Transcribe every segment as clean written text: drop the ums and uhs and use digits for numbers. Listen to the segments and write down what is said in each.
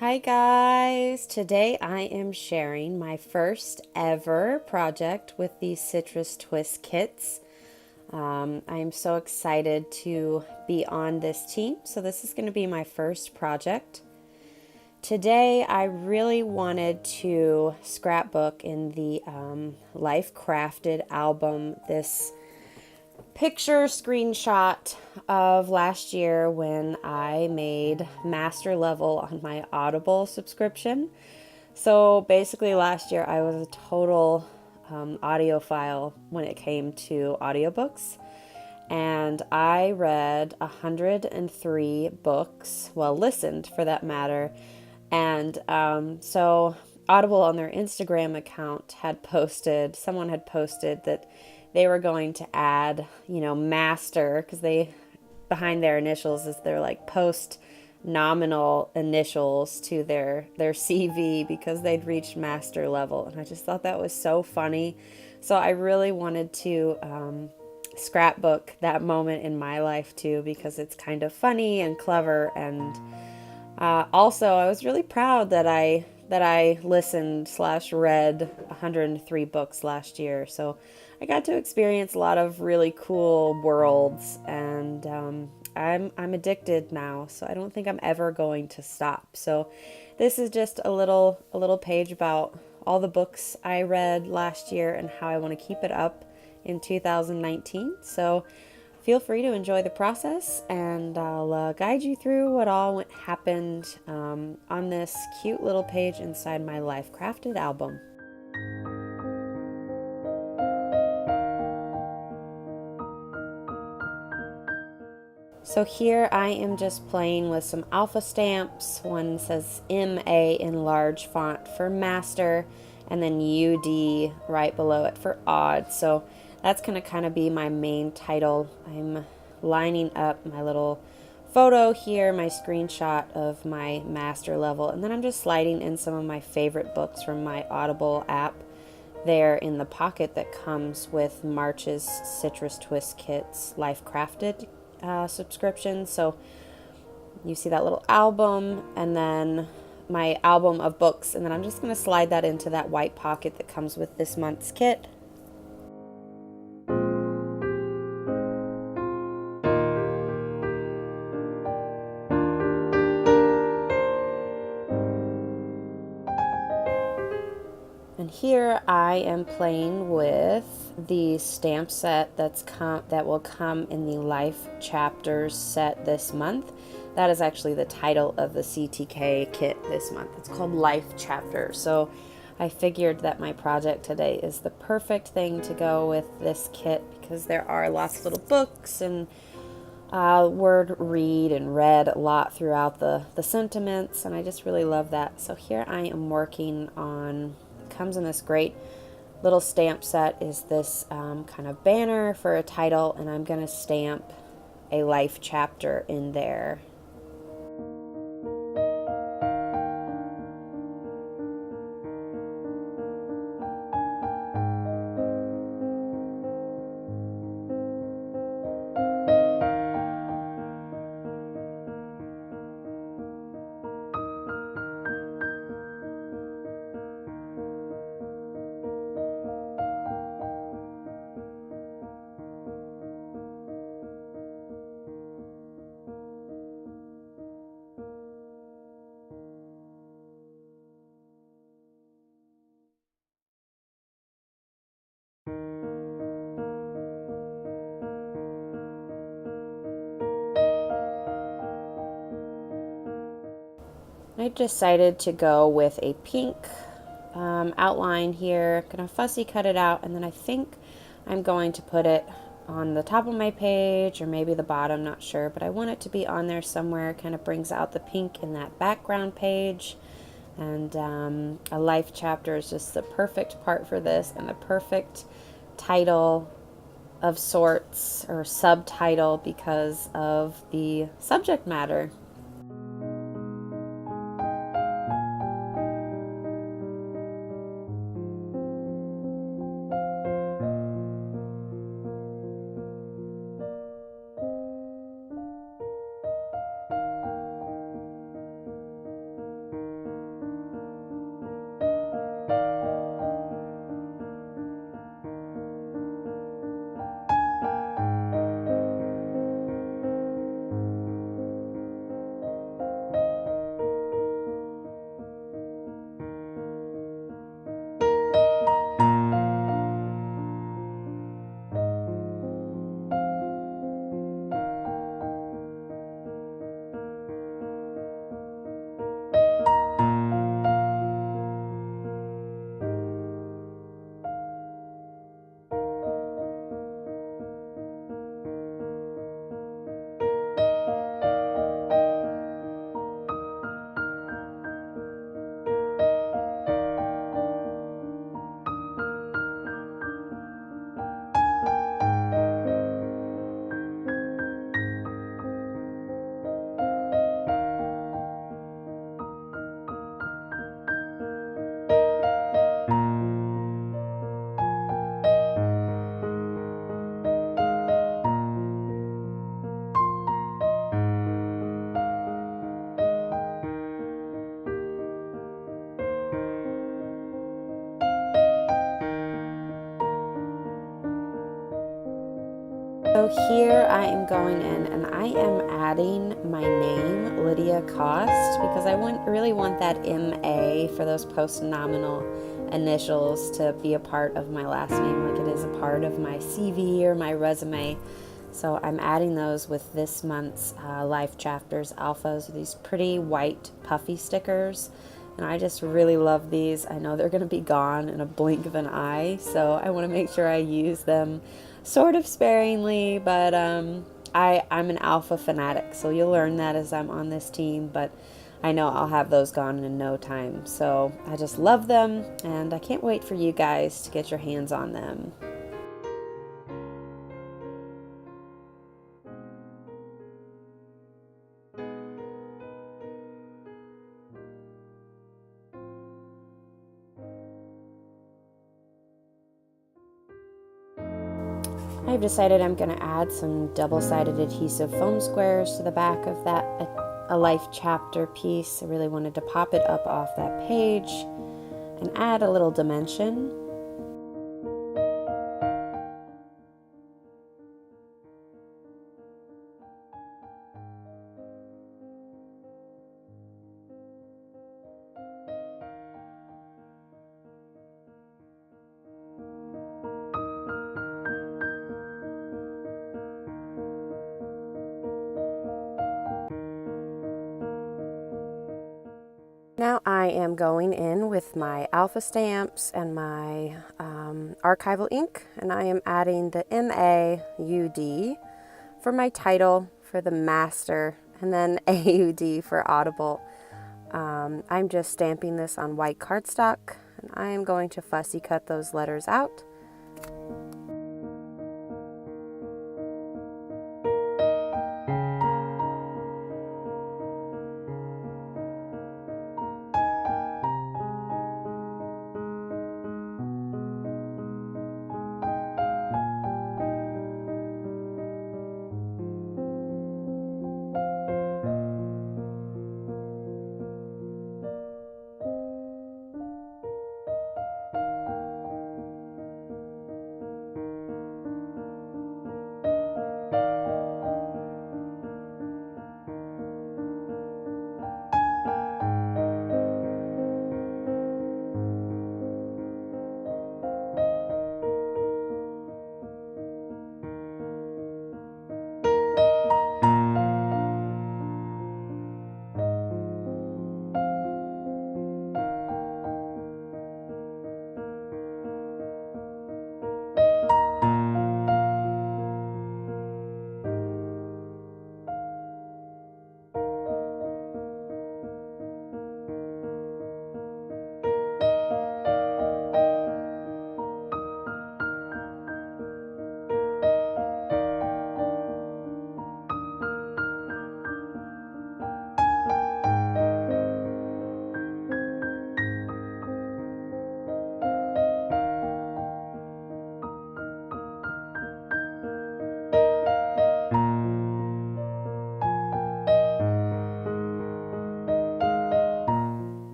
Hi guys! Today I am sharing my first ever project with the Citrus Twist kits. I am so excited to be on this team. So this is going to be my first project. Today I really wanted to scrapbook in the Life Crafted album this picture screenshot of last year when I made master level on my Audible subscription. So basically, last year I was a total audiophile when it came to audiobooks. And I read 103 books, well, listened for that matter. And so Audible on their Instagram account had posted, someone had posted that they were going to add, master, because they, behind their initials is their like post nominal initials to their CV because they'd reached master level. And I just thought that was so funny. So I really wanted to scrapbook that moment in my life too because it's kind of funny and clever. And also I was really proud that I listened slash read 103 books last year. So I got to experience a lot of really cool worlds, and I'm addicted now. So I don't think I'm ever going to stop. So this is just a little page about all the books I read last year and how I want to keep it up in 2019. So feel free to enjoy the process, and I'll guide you through what all happened on this cute little page inside my Life Crafted album. So here I am just playing with some alpha stamps. One says MA in large font for master, and then UD right below it for odd. So that's going to kind of be my main title. I'm lining up my little photo here, my screenshot of my master level, and then I'm just sliding in some of my favorite books from my Audible app there in the pocket that comes with March's Citrus Twist Kits Life Crafted subscription. So you see that little album and then my album of books, and then I'm just going to slide that into that white pocket that comes with this month's kit. And here I am playing with the stamp set that will come in the Life Chapters set this month. That is actually the title of the CTK kit this month. It's called Life Chapter. So I figured that my project today is the perfect thing to go with this kit because there are lots of little books and word read and read a lot throughout the sentiments, and I just really love that. So here I am working on, comes in this great little stamp set, is this kind of banner for a title, and I'm going to stamp a life chapter in there. I decided to go with a pink outline here. Gonna fussy cut it out, and then I think I'm going to put it on the top of my page or maybe the bottom, not sure, but I want it to be on there somewhere. Kind of brings out the pink in that background page. And a life chapter is just the perfect part for this, and the perfect title of sorts or subtitle because of the subject matter. So here I am going in and I am adding my name, Lydia Cost, because I really want that MA for those post-nominal initials to be a part of my last name, like it is a part of my CV or my resume. So I'm adding those with this month's Life Chapters Alphas, these pretty white puffy stickers. And I just really love these. I know they're going to be gone in a blink of an eye, so I want to make sure I use them sort of sparingly, but I'm an alpha fanatic, so you'll learn that as I'm on this team, but I know I'll have those gone in no time. So I just love them, and I can't wait for you guys to get your hands on them. I've decided I'm going to add some double-sided adhesive foam squares to the back of that a life chapter piece. I really wanted to pop it up off that page and add a little dimension. Now I am going in with my alpha stamps and my archival ink, and I am adding the MAUD for my title for the master, and then AUD for Audible. I'm just stamping this on white cardstock, and I am going to fussy cut those letters out.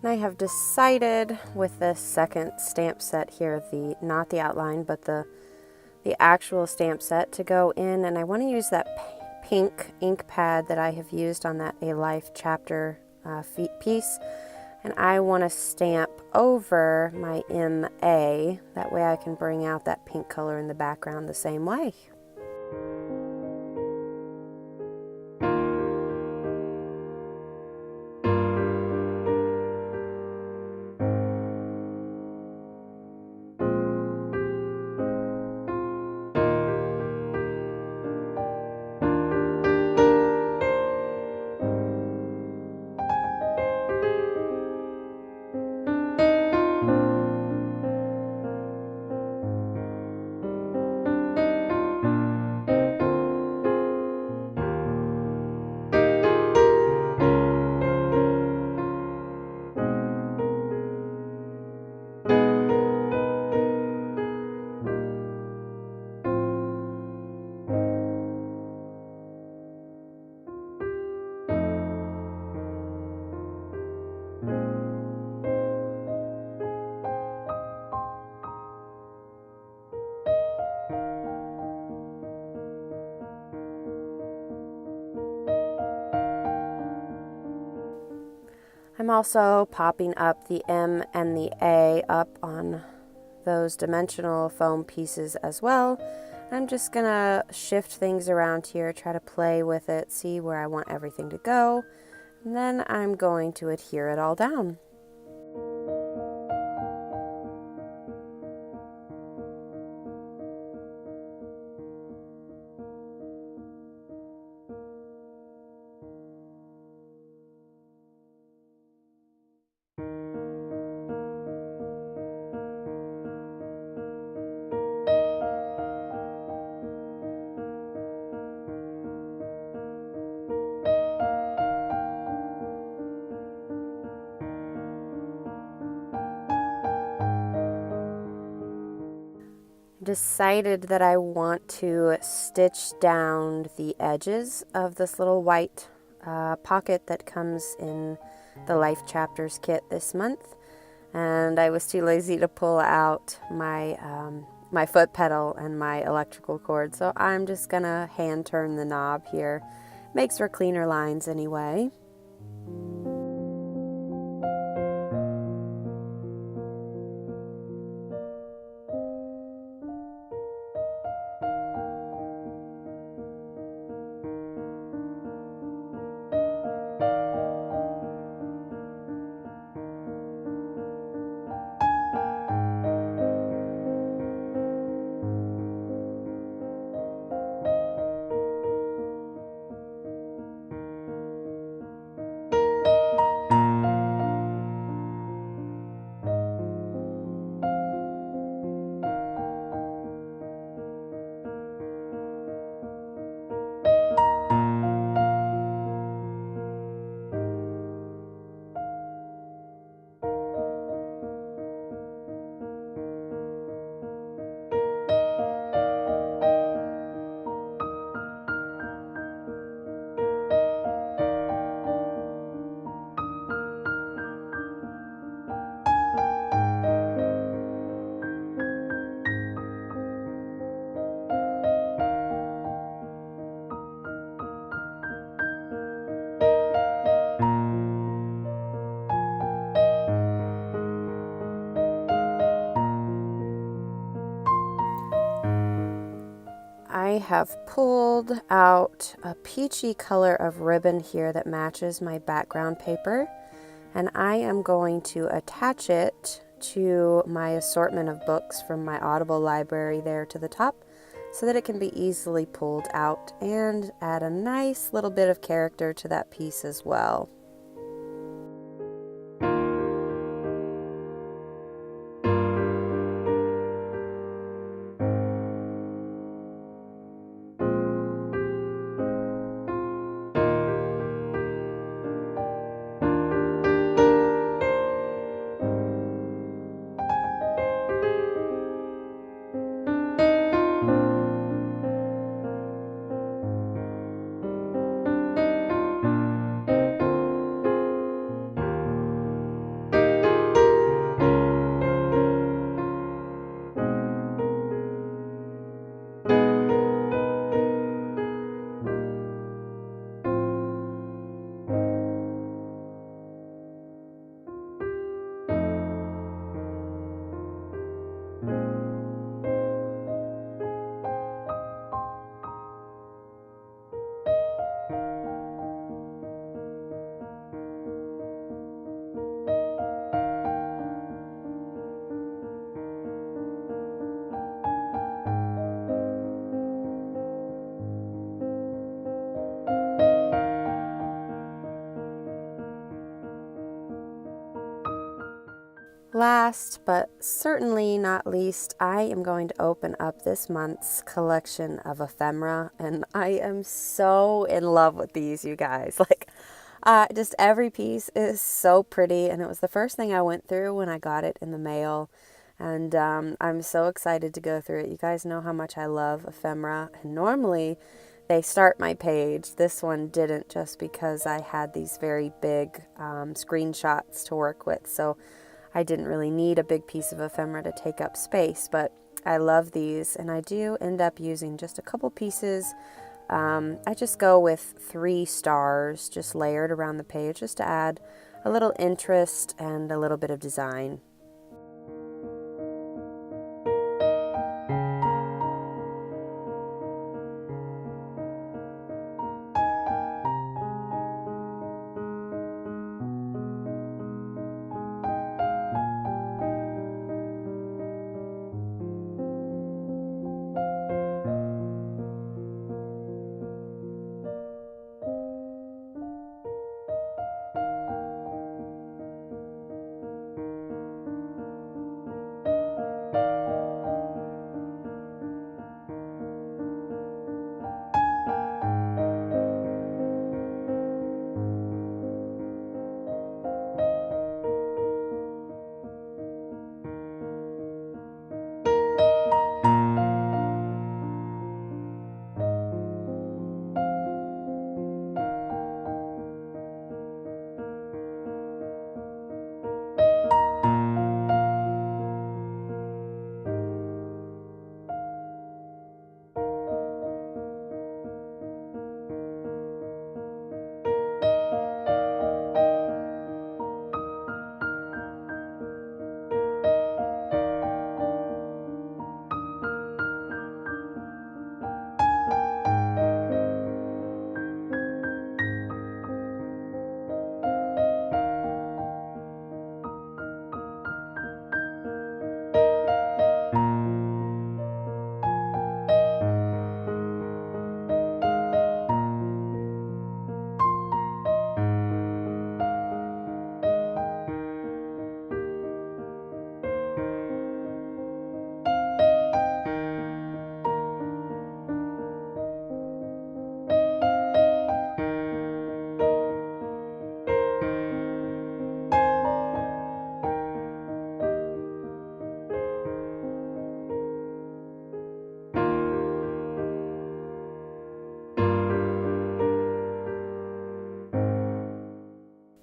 I have decided with this second stamp set here, not the outline, but the actual stamp set, to go in, and I want to use that pink ink pad that I have used on that A Life chapter piece, and I want to stamp over my MA. That way I can bring out that pink color in the background the same way. also popping up the M and the A up on those dimensional foam pieces as well. I'm just gonna shift things around here, try to play with it, see where I want everything to go, and then I'm going to adhere it all down. Decided that I want to stitch down the edges of this little white pocket that comes in the Life Chapters kit this month, and I was too lazy to pull out my my foot pedal and my electrical cord, so I'm just gonna hand turn the knob here. Makes for cleaner lines anyway. I have pulled out a peachy color of ribbon here that matches my background paper, and I am going to attach it to my assortment of books from my Audible library there to the top so that it can be easily pulled out and add a nice little bit of character to that piece as well. Last but certainly not least, I am going to open up this month's collection of ephemera, and I am so in love with these, you guys. Just every piece is so pretty, and it was the first thing I went through when I got it in the mail, and I'm so excited to go through it. You guys know how much I love ephemera, and normally they start my page. This one didn't, just because I had these very big screenshots to work with, so I didn't really need a big piece of ephemera to take up space, but I love these, and I do end up using just a couple pieces. I just go with 3 stars just layered around the page just to add a little interest and a little bit of design.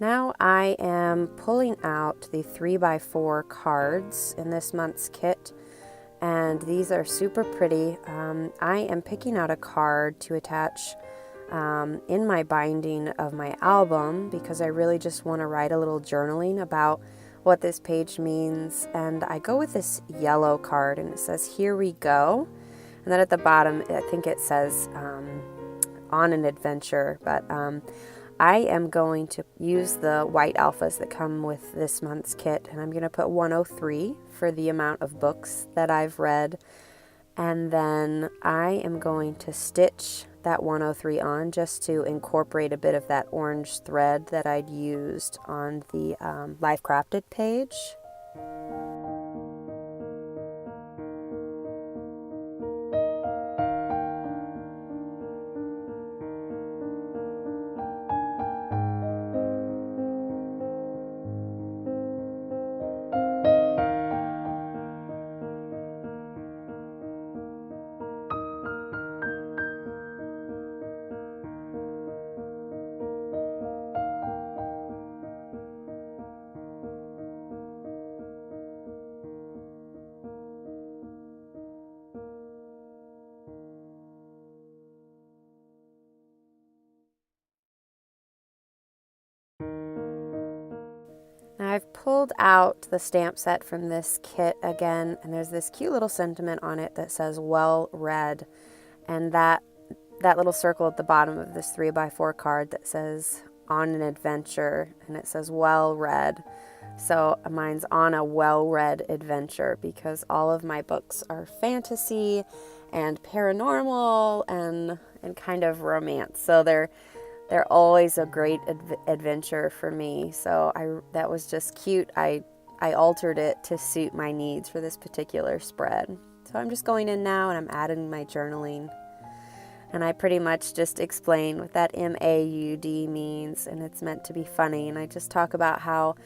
Now I am pulling out the 3x4 cards in this month's kit, and these are super pretty. I am picking out a card to attach in my binding of my album because I really just want to write a little journaling about what this page means. And I go with this yellow card, and it says, "Here we go." And then at the bottom, I think it says, "On an adventure." But I am going to use the white alphas that come with this month's kit, and I'm going to put 103 for the amount of books that I've read. And then I am going to stitch that 103 on just to incorporate a bit of that orange thread that I'd used on the Life Crafted page. Now I've pulled out the stamp set from this kit again, and there's this cute little sentiment on it that says "well read," and that little circle at the bottom of this 3x4 card that says "on an adventure," and it says "well read." So mine's on a well-read adventure because all of my books are fantasy and paranormal and kind of romance. So they're always a great adventure for me. So that was just cute. I altered it to suit my needs for this particular spread. So I'm just going in now and I'm adding my journaling. And I pretty much just explain what that MAUD means, and it's meant to be funny. And I just talk about how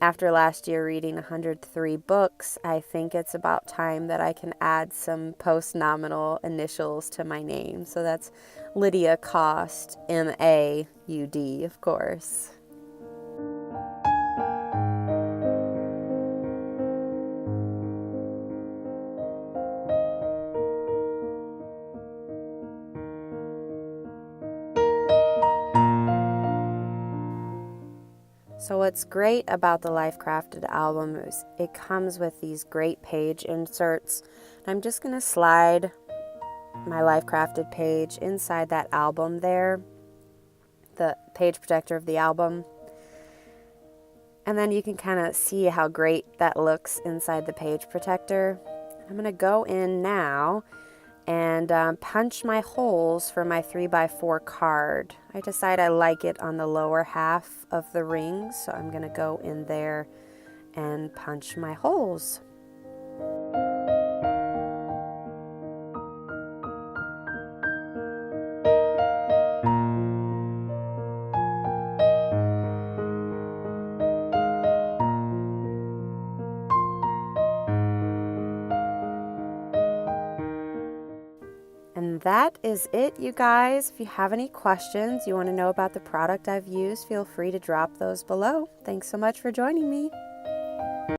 after last year reading 103 books, I think it's about time that I can add some post-nominal initials to my name. So that's Lydia Cost, MAUD, of course. So what's great about the Life Crafted album is it comes with these great page inserts. I'm just going to slide my Life Crafted page inside that album there, the page protector of the album. And then you can kind of see how great that looks inside the page protector. I'm going to go in now and punch my holes for my 3x4 card. I decide I like it on the lower half of the ring, so I'm going to go in there and punch my holes. And that is it, you guys. If you have any questions, you want to know about the product I've used, feel free to drop those below. Thanks so much for joining me.